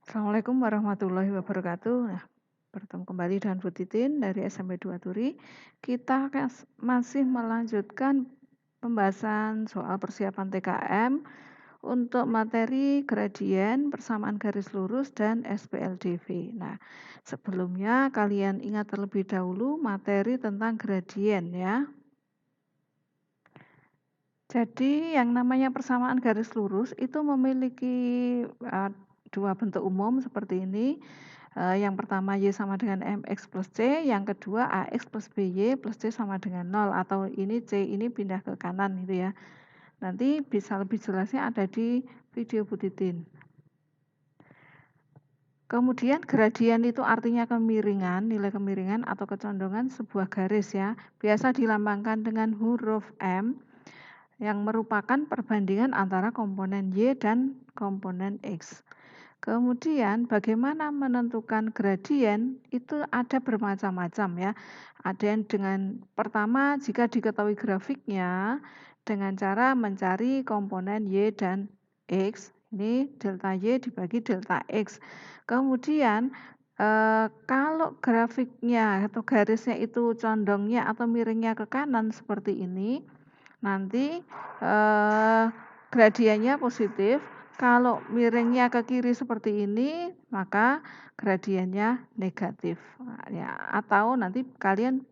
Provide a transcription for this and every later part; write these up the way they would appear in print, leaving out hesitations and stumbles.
Assalamualaikum warahmatullahi wabarakatuh. Nah, bertemu kembali dengan Bu Titin dari SMP 2 Turi. Kita masih melanjutkan pembahasan soal persiapan TKM untuk materi gradien, persamaan garis lurus, dan SPLDV. Nah, sebelumnya kalian ingat terlebih dahulu materi tentang gradien ya. Jadi yang namanya persamaan garis lurus itu memiliki dua bentuk umum seperti ini. Yang pertama Y sama dengan MX plus C, yang kedua AX plus BY plus C sama dengan 0, atau ini C ini pindah ke kanan gitu ya. Nanti bisa lebih jelasnya ada di video Bu Titin. Kemudian gradien itu artinya kemiringan, nilai kemiringan atau kecondongan sebuah garis ya. Biasa dilambangkan dengan huruf M yang merupakan perbandingan antara komponen Y dan komponen X. Kemudian bagaimana menentukan gradien itu ada bermacam-macam ya. Ada yang dengan pertama jika diketahui grafiknya dengan cara mencari komponen Y dan X. Ini delta Y dibagi delta X. Kemudian kalau grafiknya atau garisnya itu condongnya atau miringnya ke kanan seperti ini, nanti gradiennya positif. Kalau miringnya ke kiri seperti ini, maka gradiennya negatif. Nah, ya, atau nanti kalian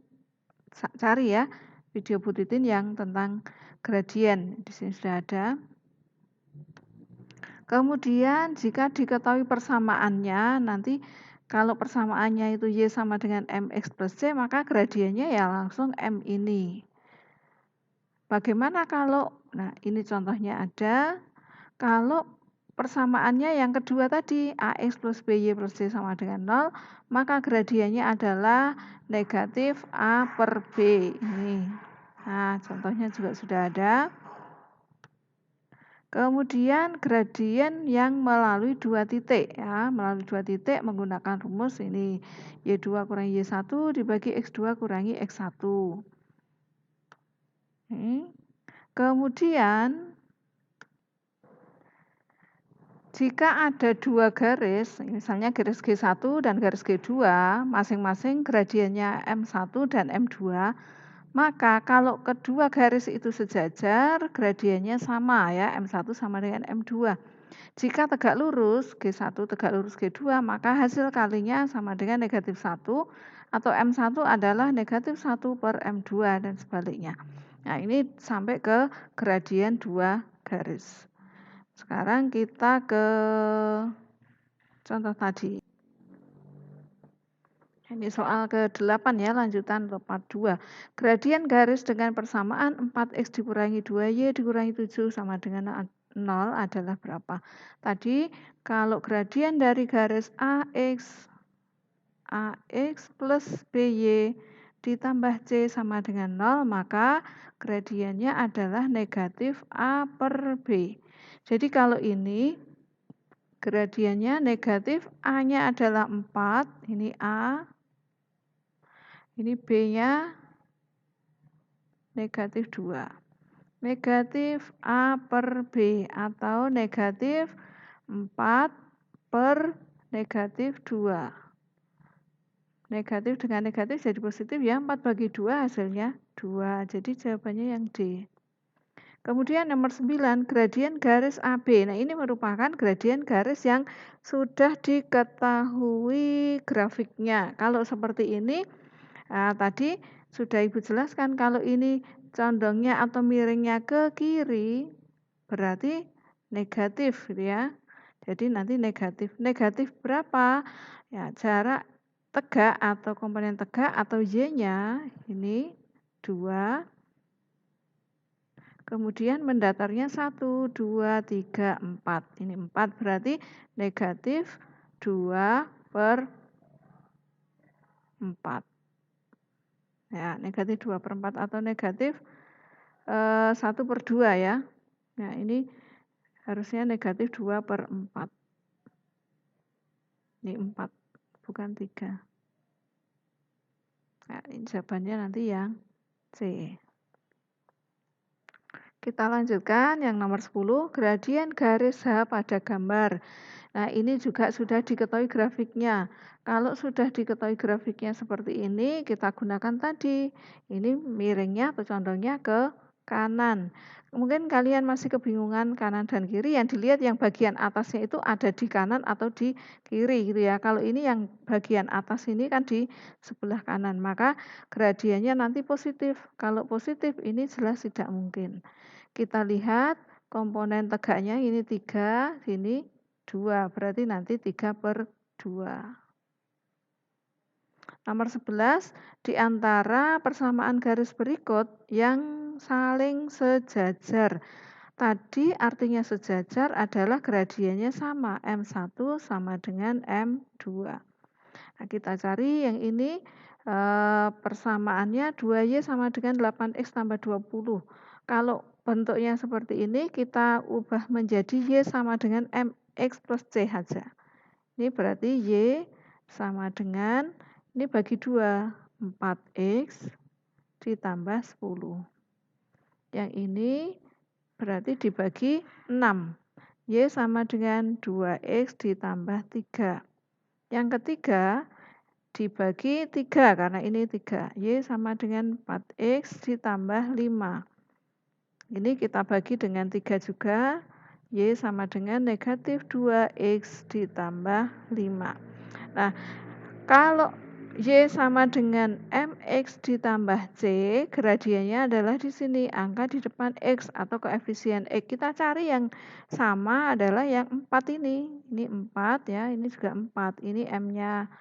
cari ya video Bu Titin yang tentang gradien. Di sini sudah ada. Kemudian jika diketahui persamaannya, nanti kalau persamaannya itu Y sama dengan MX plus C, maka gradiennya ya langsung M ini. Bagaimana kalau, nah ini contohnya ada, kalau persamaannya yang kedua tadi, AX plus BY plus C sama dengan 0, maka gradiennya adalah negatif A per B. Ini. Nah, contohnya juga sudah ada. Kemudian gradien yang melalui dua titik ya, melalui dua titik menggunakan rumus ini Y2 kurangi Y1 dibagi X2 kurangi X1. Kemudian jika ada dua garis, misalnya garis G1 dan garis G2, masing-masing gradiennya M1 dan M2, maka kalau kedua garis itu sejajar, gradiennya sama ya, M1 sama dengan M2. Jika tegak lurus, G1 tegak lurus G2, maka hasil kalinya sama dengan negatif 1, atau M1 adalah negatif 1 per M2 dan sebaliknya. Nah, ini sampai ke gradien dua garis. Sekarang kita ke contoh tadi. Ini soal ke-8 ya, lanjutan part 2. Gradien garis dengan persamaan 4X dikurangi 2Y dikurangi 7 sama dengan 0 adalah berapa? Tadi kalau gradien dari garis AX plus BY ditambah C sama dengan 0, maka gradiennya adalah negatif A per B. Jadi kalau ini gradiennya negatif, A-nya adalah 4, ini A, ini B-nya negatif 2. Negatif A per B atau negatif 4 per negatif 2. Negatif dengan negatif jadi positif ya, 4 bagi 2 hasilnya 2. Jadi jawabannya yang D. Kemudian nomor 9, gradien garis AB. Nah, ini merupakan gradien garis yang sudah diketahui grafiknya. Kalau seperti ini, tadi sudah Ibu jelaskan, kalau ini condongnya atau miringnya ke kiri, berarti negatif gitu ya. Jadi nanti negatif. Negatif berapa? Ya, jarak tegak atau komponen tegak atau Y-nya ini 2. Kemudian mendatarnya 1, 2, 3, 4. Ini 4 berarti negatif 2 per 4. Ya, negatif 2 per 4 atau negatif 1 per 2 ya. Nah, ini harusnya negatif 2 per 4. Ini 4, bukan 3. Nah, ini jawabannya nanti yang C. Kita lanjutkan yang nomor 10, gradien garis H pada gambar. Nah, ini juga sudah diketahui grafiknya. Kalau sudah diketahui grafiknya seperti ini, kita gunakan tadi. Ini miringnya atau condongnya ke kanan. Mungkin kalian masih kebingungan kanan dan kiri, yang dilihat yang bagian atasnya itu ada di kanan atau di kiri gitu ya. Kalau ini yang bagian atas ini kan di sebelah kanan, maka gradiennya nanti positif. Kalau positif ini jelas tidak mungkin. Kita lihat komponen tegaknya ini 3, sini 2, berarti nanti 3/2. Nomor 11, di antara persamaan garis berikut yang saling sejajar. Tadi artinya sejajar adalah gradiennya sama, M1 sama dengan M2. Nah, kita cari yang ini persamaannya 2Y sama dengan 8X tambah 20. Kalau bentuknya seperti ini, kita ubah menjadi Y sama dengan MX plus C saja. Ini berarti Y sama dengan, ini bagi 2, 4X ditambah 10. Yang ini berarti dibagi 6. Y sama dengan 2X ditambah 3. Yang ketiga, dibagi 3 karena ini 3. Y sama dengan 4X ditambah 5. Ini kita bagi dengan 3 juga. Y sama dengan negatif 2X ditambah 5. Nah, kalau Y sama dengan MX ditambah C, gradiennya adalah di sini, angka di depan X atau koefisien X. Kita cari yang sama adalah yang 4 ini. Ini 4 ya, ini juga 4. Ini M-nya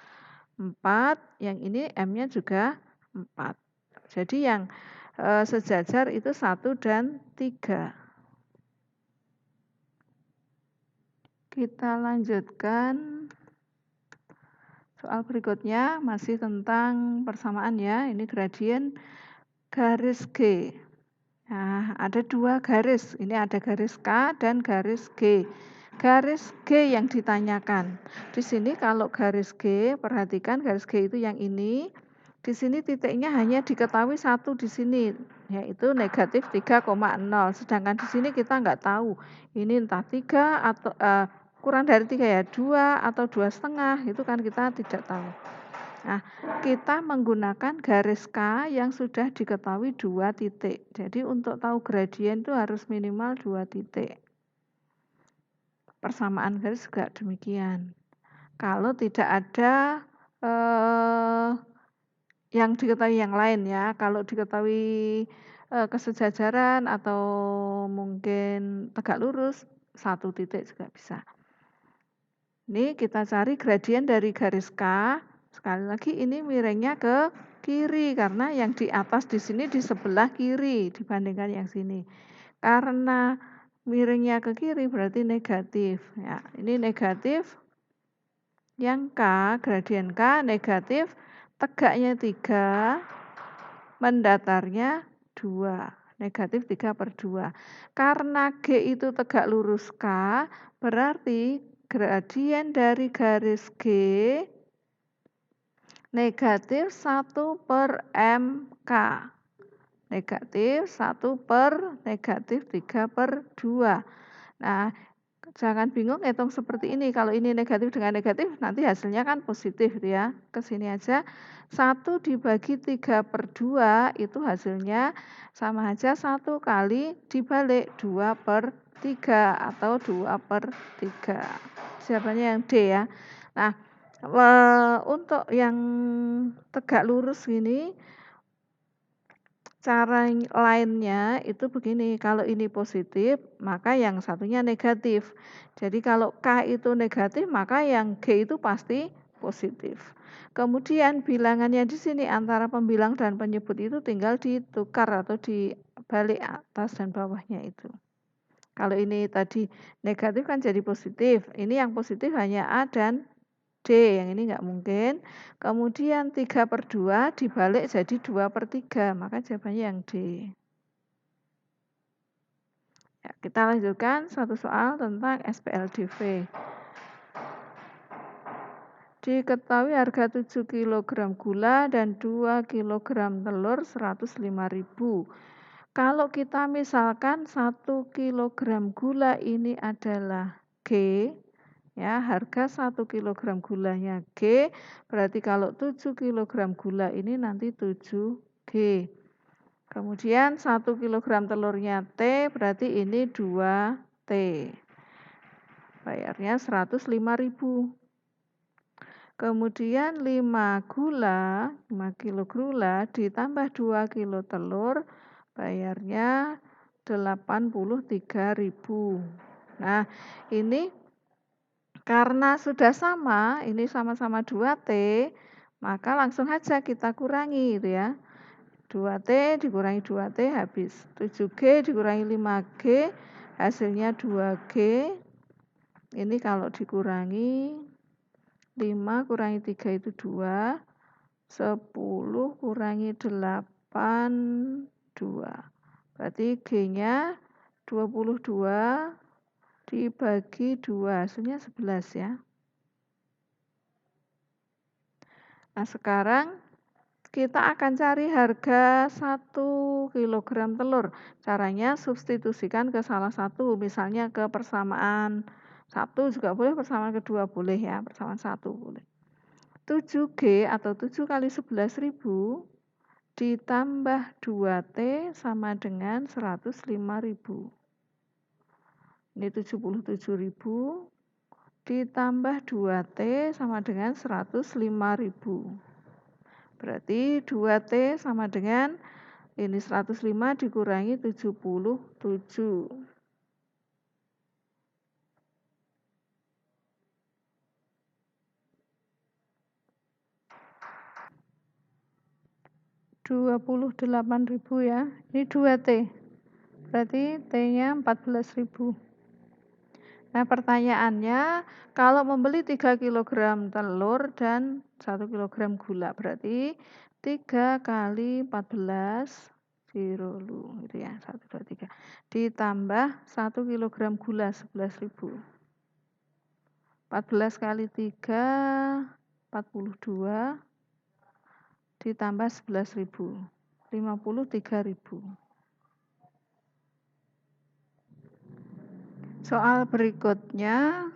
4, yang ini M-nya juga 4. Jadi yang sejajar itu 1 dan 3. Kita lanjutkan soal berikutnya, masih tentang persamaan ya. Ini gradien garis G. Nah, ada 2 garis. Ini ada garis K dan garis G. Garis G yang ditanyakan. Di sini kalau garis G, perhatikan garis G itu yang ini. Di sini titiknya hanya diketahui 1 di sini, yaitu negatif 3,0. Sedangkan di sini kita nggak tahu. Ini entah 3 atau kurang dari 3 ya, 2 atau 2,5, itu kan kita tidak tahu. Nah, kita menggunakan garis K yang sudah diketahui 2 titik. Jadi untuk tahu gradien itu harus minimal 2 titik. Persamaan garis juga demikian. Kalau tidak ada yang diketahui yang lain ya, kalau diketahui kesejajaran atau mungkin tegak lurus, 1 titik juga bisa. Ini kita cari gradien dari garis K. Sekali lagi ini miringnya ke kiri karena yang di atas di sini di sebelah kiri dibandingkan yang sini. Karena miringnya ke kiri berarti negatif. Ya, ini negatif. Yang K, gradien K negatif, tegaknya 3, mendatarnya 2. Negatif 3/2. Karena G itu tegak lurus K, berarti gradien dari garis G negatif 1/MK. Negatif 1 per negatif 3/2. Nah, jangan bingung hitung seperti ini. Kalau ini negatif dengan negatif, nanti hasilnya kan positif ya. Ke sini aja. 1 dibagi 3/2 itu hasilnya sama aja 1 kali dibalik 2/3 atau 2/3. Jawabannya yang D ya. Nah, untuk yang tegak lurus ini, cara lainnya itu begini, kalau ini positif, maka yang satunya negatif. Jadi kalau K itu negatif, maka yang G itu pasti positif. Kemudian bilangannya di sini antara pembilang dan penyebut itu tinggal ditukar atau dibalik atas dan bawahnya itu. Kalau ini tadi negatif kan jadi positif. Ini yang positif hanya A dan D, yang ini nggak mungkin. Kemudian 3/2 dibalik jadi 2/3, maka jawabannya yang D. Ya, kita lanjutkan satu soal tentang SPLDV. Diketahui harga 7 kg gula dan 2 kg telur 105.000. Kalau kita misalkan 1 kilogram gula ini adalah G, ya, harga 1 kilogram gulanya G, berarti kalau 7 kilogram gula ini nanti 7G. Kemudian 1 kilogram telurnya T, berarti ini 2T. Bayarnya 105.000. Kemudian 5 kilo gula ditambah 2 kilo telur, bayarnya 83.000. Nah, ini karena sudah sama, ini sama-sama 2T, maka langsung aja kita kurangi gitu ya. 2T dikurangi 2T habis. 7G dikurangi 5G, hasilnya 2G. Ini kalau dikurangi 5 kurangi 3 itu 2, 10 kurangi 8, 2. Berarti G-nya 22 dibagi 2, hasilnya 11 ya. Nah, sekarang kita akan cari harga 1 kilogram telur. Caranya substitusikan ke salah satu, misalnya ke persamaan 1 juga boleh, persamaan kedua boleh ya, persamaan 1 boleh. 7G atau 7 kali 11.000 ditambah 2T sama dengan 105.000. Ini 77.000 ditambah 2T sama dengan 105.000. Berarti 2T sama dengan ini 105 dikurangi 77. 28.000 ya. Ini 2T. Berarti T-nya 14.000. Nah, pertanyaannya kalau membeli 3 kg telur dan 1 kg gula, berarti 3 kali 14 dulu gitu ya. 1 2 3 ditambah 1 kg gula 11.000. 14 kali 3 42 ditambah 11.000, 53.000. Soal berikutnya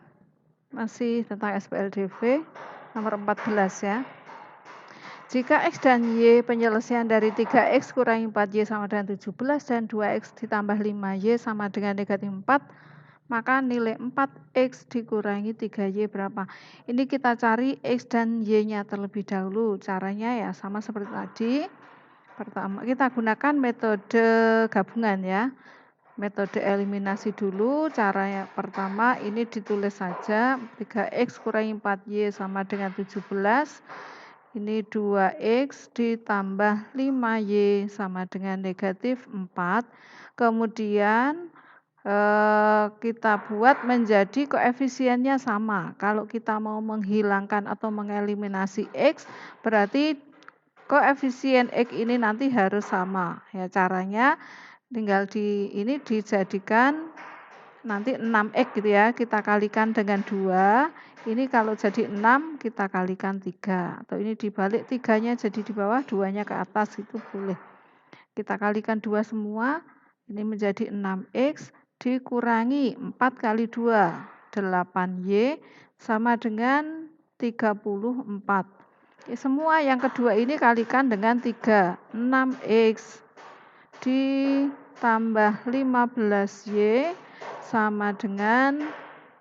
masih tentang SPLDV nomor 14 ya. Jika X dan Y penyelesaian dari 3X kurangi 4Y sama dengan 17 dan 2X ditambah 5Y sama dengan negatif 4, maka nilai 4X dikurangi 3Y berapa? Ini kita cari X dan Y-nya terlebih dahulu. Caranya ya sama seperti tadi. Pertama, kita gunakan metode gabungan ya. Metode eliminasi dulu. Caranya pertama ini ditulis saja 3X kurangi 4Y sama dengan 17. Ini 2X ditambah 5Y sama dengan negatif 4. Kemudian kita buat menjadi koefisiennya sama. Kalau kita mau menghilangkan atau mengeliminasi X, berarti koefisien X ini nanti harus sama. Ya, caranya tinggal ini dijadikan nanti 6X gitu ya, kita kalikan dengan 2. Ini kalau jadi 6 kita kalikan 3. Atau ini dibalik 3-nya jadi di bawah, 2-nya ke atas, itu boleh. Kita kalikan 2 semua, ini menjadi 6X dikurangi 4 kali 2, 8Y sama dengan 34. Semua yang kedua ini kalikan dengan 3, 6X ditambah 15Y sama dengan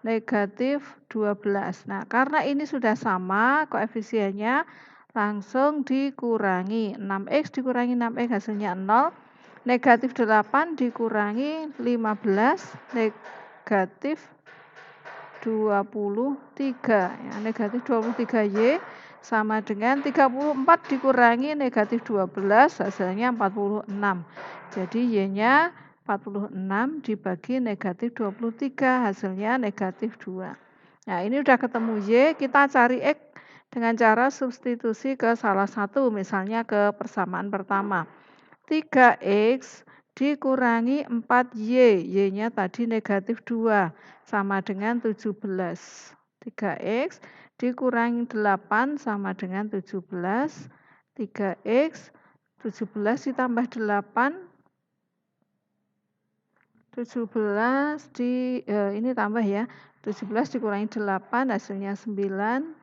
negatif 12. Nah, karena ini sudah sama koefisiennya, langsung dikurangi. 6X dikurangi 6X hasilnya 0. Negatif 8 dikurangi 15, negatif 23. Ya, negatif 23Y sama dengan 34 dikurangi negatif 12, hasilnya 46. Jadi Y-nya 46 dibagi negatif 23, hasilnya negatif 2. Nah, ini udah ketemu Y, kita cari X dengan cara substitusi ke salah satu, misalnya ke persamaan pertama. 3X dikurangi 4Y, Y-nya tadi negatif 2, sama dengan 17. 3X dikurangi 8 sama dengan 17. 3X, 17 ditambah 8, 17 ini tambah ya. 17 dikurangi 8 hasilnya 9.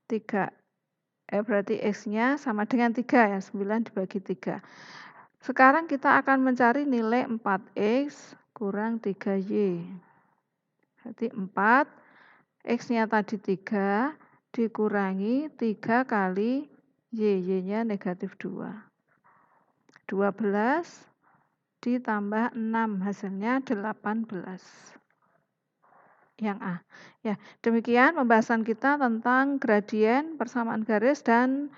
3. Berarti X-nya sama dengan 3 ya. 9 dibagi 3. Sekarang kita akan mencari nilai 4X kurang 3Y. Berarti 4. X-nya tadi 3 dikurangi 3 kali Y. Y-nya negatif 2. 12 ditambah 6 hasilnya 18. Yang A. Ya, demikian pembahasan kita tentang gradien, persamaan garis dan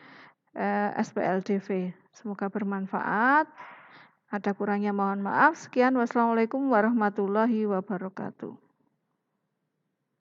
SPLDV. Semoga bermanfaat. Ada kurangnya mohon maaf. Sekian, wassalamualaikum warahmatullahi wabarakatuh.